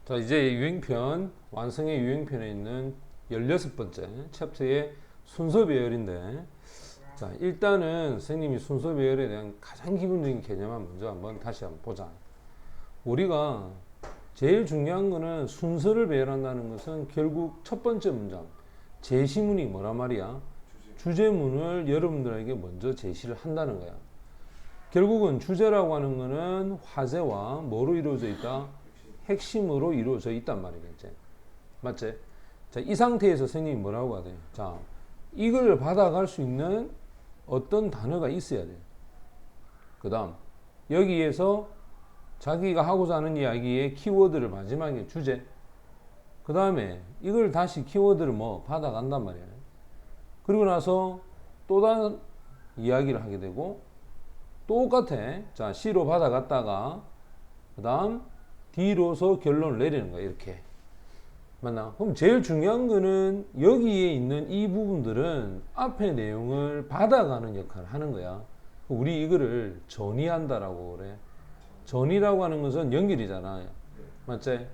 자, 이제 유행편, 완성의 유행편에 있는 16번째 챕터의 순서 배열인데, 자, 일단은 선생님이 순서 배열에 대한 가장 기본적인 개념만 먼저 다시 한번 보자. 우리가 제일 중요한 거는 순서를 배열한다는 것은 결국 첫 번째 문장, 제시문이 뭐란 말이야? 주제문을 여러분들에게 먼저 제시를 한다는 거야. 결국은 주제라고 하는 거는 화제와 뭐로 이루어져 있다? 핵심으로 이루어져 있단 말이겠지. 맞지? 자, 이 상태에서 선생님이 뭐라고 하대? 자, 이걸 받아갈 수 있는 어떤 단어가 있어야 돼. 그 다음, 여기에서 자기가 하고자 하는 이야기의 키워드를 마지막에 주제. 그 다음에 이걸 다시 키워드를 받아간단 말이야. 그리고 나서 또 다른 이야기를 하게 되고, 똑같아. 자, C로 받아갔다가, 그 다음, D로서 결론을 내리는 거야, 이렇게. 맞나? 그럼 제일 중요한 거는 여기에 있는 이 부분들은 앞의 내용을 받아가는 역할을 하는 거야. 우리 이거를 전이한다라고 그래. 전이라고 하는 것은 연결이잖아. 맞지?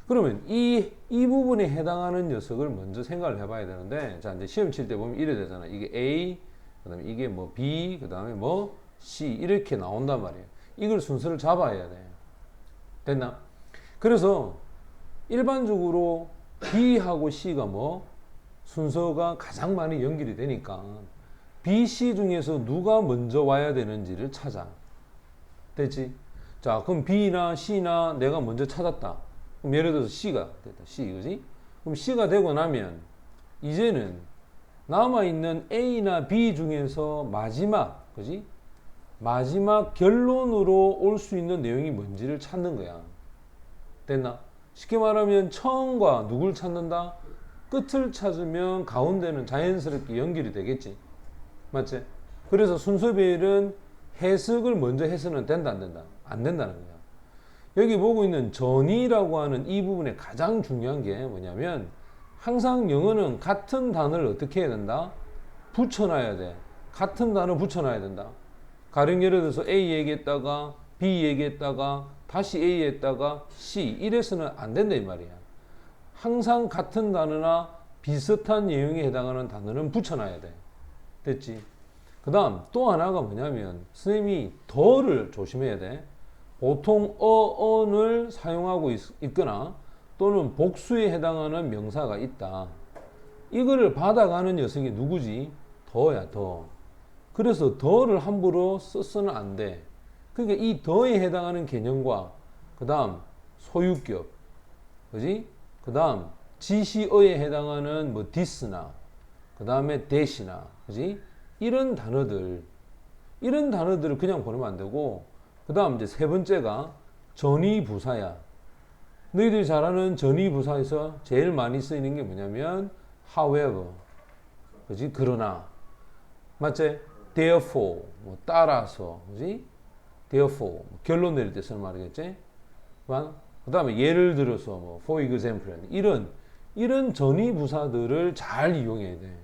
그러면 이 부분에 해당하는 녀석을 먼저 생각을 해봐야 되는데, 자, 이제 시험 칠 때 보면 이래 되잖아. 이게 A, 그 다음에 이게 B, 그 다음에 C, 이렇게 나온단 말이에요. 이걸 순서를 잡아야 돼. 됐나? 그래서 일반적으로 B하고 C가 순서가 가장 많이 연결이 되니까 B, C 중에서 누가 먼저 와야 되는지를 찾아. 됐지? 자, 그럼 B나 C나 내가 먼저 찾았다. 그럼 예를 들어서 C가 됐다. C, 그지? 그럼 C가 되고 나면 이제는 남아있는 A나 B 중에서 마지막, 그지? 마지막 결론으로 올 수 있는 내용이 뭔지를 찾는 거야. 됐나? 쉽게 말하면 처음과 누굴 찾는다? 끝을 찾으면 가운데는 자연스럽게 연결이 되겠지. 맞지? 그래서 순서 배열은 해석을 먼저 해서는 된다, 안 된다? 안 된다는 거야. 여기 보고 있는 전이라고 하는 이 부분에 가장 중요한 게 뭐냐면, 항상 영어는 같은 단어를 어떻게 해야 된다? 붙여놔야 돼. 같은 단어 붙여놔야 된다. 가령 예를 들어서 A 얘기했다가 B 얘기했다가 다시 A 했다가 C 이래서는 안 된다 이 말이야. 항상 같은 단어나 비슷한 내용에 해당하는 단어는 붙여놔야 돼. 됐지? 그 다음 또 하나가 뭐냐면 선생님이 더를 조심해야 돼. 보통 어언을 사용하고 있거나 또는 복수에 해당하는 명사가 있다. 이거를 받아가는 녀석이 누구지? 더야, 더. 그래서 더를 함부로 써서는 안 돼. 그러니까 이 더에 해당하는 개념과 그 다음 소유격, 그지? 그 다음 지시어에 해당하는 this나 그 다음에 that이나, 그지? 이런 단어들을 그냥 보내면 안 되고, 그 다음 이제 세 번째가 전위부사야. 너희들이 잘 아는 전위부사에서 제일 많이 쓰이는 게 뭐냐면 however, 그지? 그러나, 맞지? therefore, 따라서, 그지? therefore, 결론 내릴 때 쓰는 말이겠지? 그 다음에 예를 들어서 for example, 이런 전위부사들을 잘 이용해야 돼.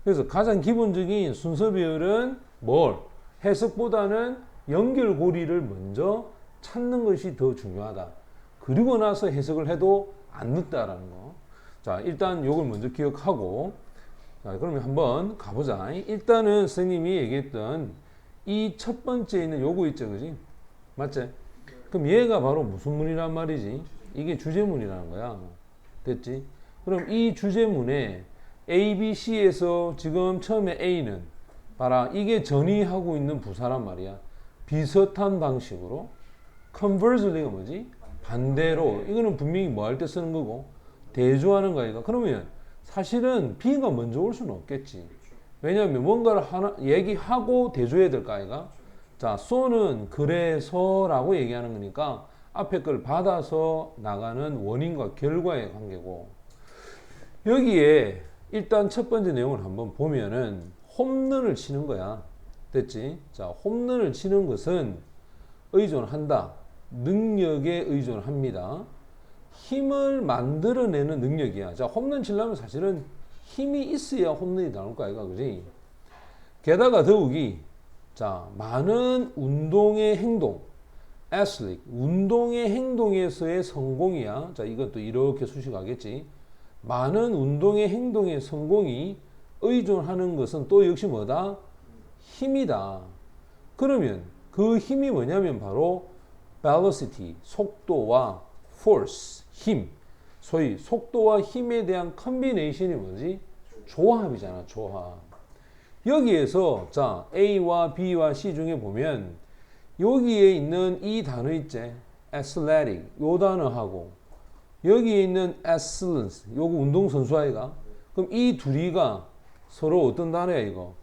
그래서 가장 기본적인 순서 배열은 해석보다는 연결고리를 먼저 찾는 것이 더 중요하다. 그리고 나서 해석을 해도 안 늦다라는 거. 자, 일단 요걸 먼저 기억하고, 자, 그러면 한번 가보자. 일단은 선생님이 얘기했던 이 첫 번째 있는 요거 있죠, 그지? 맞지? 그럼 얘가 바로 무슨 문이란 말이지? 이게 주제문이라는 거야. 됐지? 그럼 이 주제문에 A, B, C에서 지금 처음에 A는 봐라, 이게 전이하고 있는 부사란 말이야. 비슷한 방식으로. conversely가 뭐지? 반대로. 이거는 분명히 뭐 할 때 쓰는 거고 대조하는 거니까. 그러면 사실은 B가 먼저 올 수는 없겠지. 왜냐하면 뭔가를 하나 얘기하고 대조해야 될 거 아이가? 자, so는 그래서라고 얘기하는 거니까 앞에 걸 받아서 나가는 원인과 결과의 관계고, 여기에 일단 첫 번째 내용을 한번 보면은 홈런을 치는 거야. 됐지? 자, 홈런을 치는 것은 의존한다. 능력에 의존합니다. 힘을 만들어내는 능력이야. 자, 홈런 치려면 사실은 힘이 있어야 홈런이 나올 거 아이가, 그지? 게다가 더욱이, 자, 많은 운동의 행동, athletic, 운동의 행동에서의 성공이야. 자, 이건 또 이렇게 수식하겠지. 많은 운동의 행동의 성공이 의존하는 것은 또 역시 뭐다? 힘이다. 그러면 그 힘이 뭐냐면 바로 velocity, 속도와 force, 힘. 소위 속도와 힘에 대한 컨비네이션이 뭐지? 조합이잖아, 조합. 여기에서 자, A와 B와 C 중에 보면 여기에 있는 이 단어 있지? athletic, 요 단어하고 여기에 있는 excellence, 요거 운동선수 아이가? 그럼 이 둘이가 서로 어떤 단어야 이거?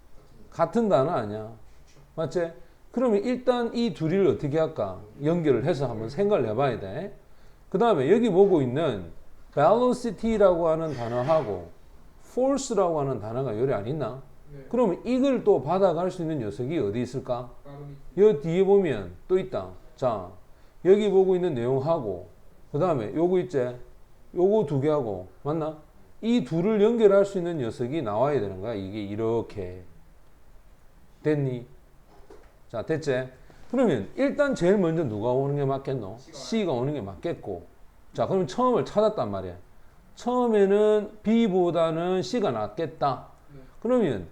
같은 단어 아니야? 맞지? 그러면 일단 이 둘이를 어떻게 할까? 연결을 해서 한번 생각을 해봐야 돼. 그 다음에 여기 보고 있는 velocity라고 하는 단어하고 force라고 하는 단어가 여기 안 있나? 네. 그러면 이걸 또 받아갈 수 있는 녀석이 어디 있을까? 여기 뒤에 보면 또 있다. 자, 여기 보고 있는 내용하고 그 다음에 요거 있지? 요거 두 개하고 맞나? 이 둘을 연결할 수 있는 녀석이 나와야 되는 거야. 이게 이렇게 됐니? 자, 됐지? 그러면 일단 제일 먼저 누가 오는 게 맞겠노? C가 오는 게 맞겠고. 자, 그럼 처음을 찾았단 말이야. 처음에는 B보다는 C가 낫겠다. 그러면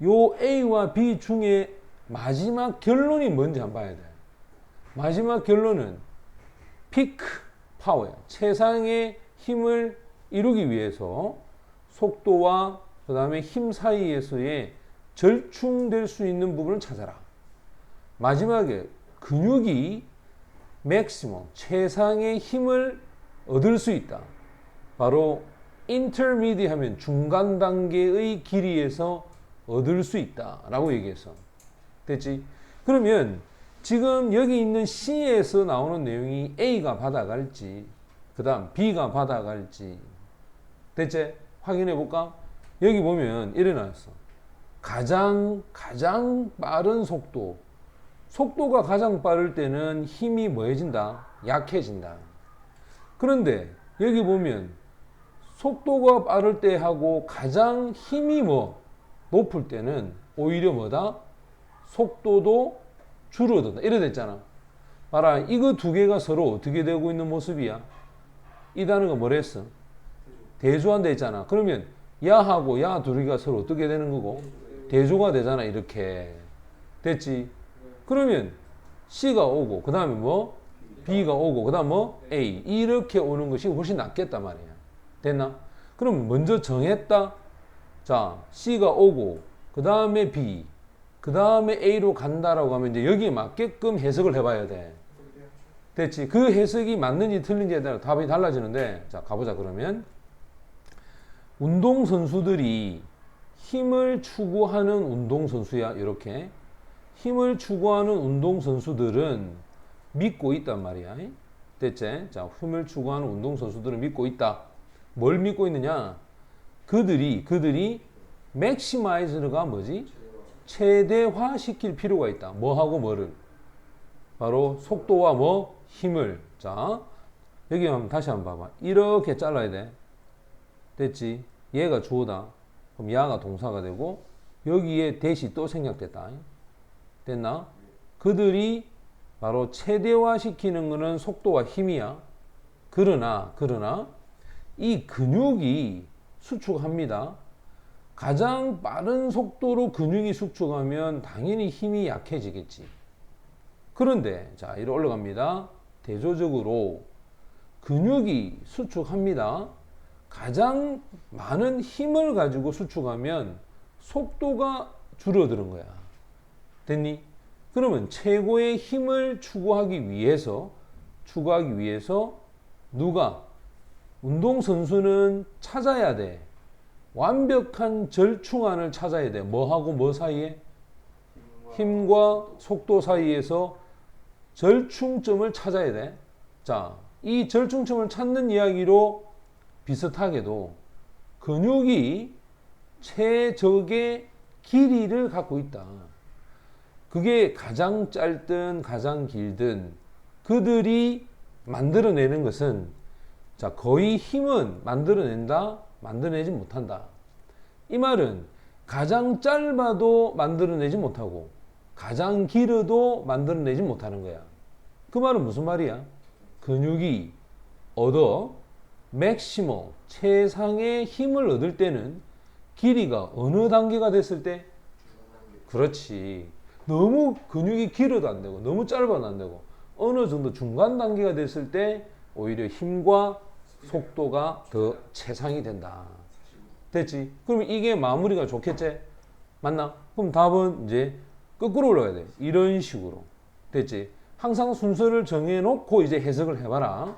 요 A와 B 중에 마지막 결론이 뭔지 한번 봐야 돼. 마지막 결론은 피크 파워야. 최상의 힘을 이루기 위해서 속도와 그 다음에 힘 사이에서의 절충될 수 있는 부분을 찾아라. 마지막에 근육이 맥시멈, 최상의 힘을 얻을 수 있다. 바로 intermediate 하면 중간 단계의 길이에서 얻을 수 있다 라고 얘기해서 됐지? 그러면 지금 여기 있는 C에서 나오는 내용이 A가 받아갈지 그 다음 B가 받아갈지 됐지? 확인해 볼까? 여기 보면 이래 나왔어. 가장 빠른 속도가 가장 빠를 때는 힘이 뭐해진다? 약해진다. 그런데 여기 보면 속도가 빠를 때 하고 가장 힘이 높을 때는 오히려 뭐다? 속도도 줄어든다. 이래 됐잖아. 봐라, 이거 두 개가 서로 어떻게 되고 있는 모습이야? 이 단어가 뭐랬어? 대조한다 했잖아. 그러면 야하고 야 둘이가 서로 어떻게 되는 거고? 대조가 되잖아. 이렇게 됐지? 그러면 C가 오고 그 다음에 뭐? B가 오고 그 다음 뭐? A 이렇게 오는 것이 훨씬 낫겠단 말이야. 됐나? 그럼 먼저 정했다. 자, C가 오고 그 다음에 B 그 다음에 A로 간다라고 하면 이제 여기에 맞게끔 해석을 해봐야 돼. 됐지? 그 해석이 맞는지 틀린지에 따라 답이 달라지는데 자 가보자. 그러면 운동선수들이 힘을 추구하는 운동선수야. 이렇게 힘을 추구하는 운동선수들은 믿고 있단 말이야. 됐지? 자, 힘을 추구하는 운동선수들은 믿고 있다. 뭘 믿고 있느냐? 그들이 맥시마이즈가 뭐지? 최대화 시킬 필요가 있다. 뭐하고 뭐를? 바로 속도와 뭐? 힘을. 자, 여기 한번 다시 한번 봐봐. 이렇게 잘라야 돼. 됐지? 얘가 주어다. 그럼 야가 동사가 되고 여기에 대시 또 생략됐다. 됐나? 그들이 바로 최대화 시키는 것은 속도와 힘이야. 그러나 이 근육이 수축합니다. 가장 빠른 속도로 근육이 수축하면 당연히 힘이 약해지겠지. 그런데 자, 이리 올라갑니다. 대조적으로 근육이 수축합니다. 가장 많은 힘을 가지고 수축하면 속도가 줄어드는 거야. 됐니? 그러면 최고의 힘을 추구하기 위해서 누가? 운동선수는 찾아야 돼. 완벽한 절충안을 찾아야 돼. 뭐하고 뭐 사이에? 힘과 속도 사이에서 절충점을 찾아야 돼. 자, 이 절충점을 찾는 이야기로 비슷하게도 근육이 최적의 길이를 갖고 있다. 그게 가장 짧든 가장 길든 그들이 만들어내는 것은 자, 거의 힘은 만들어낸다, 만들어내지 못한다. 이 말은 가장 짧아도 만들어내지 못하고 가장 길어도 만들어내지 못하는 거야. 그 말은 무슨 말이야? 근육이 얻어 맥시멈 최상의 힘을 얻을 때는 길이가 어느 단계가 됐을 때? 그렇지. 너무 근육이 길어도 안 되고 너무 짧아도 안 되고 어느 정도 중간 단계가 됐을 때 오히려 힘과 속도가 더 최상이 된다. 됐지? 그러면 이게 마무리가 좋겠지? 맞나? 그럼 답은 이제 거꾸로 올라가야 돼. 이런 식으로. 됐지? 항상 순서를 정해놓고 이제 해석을 해봐라.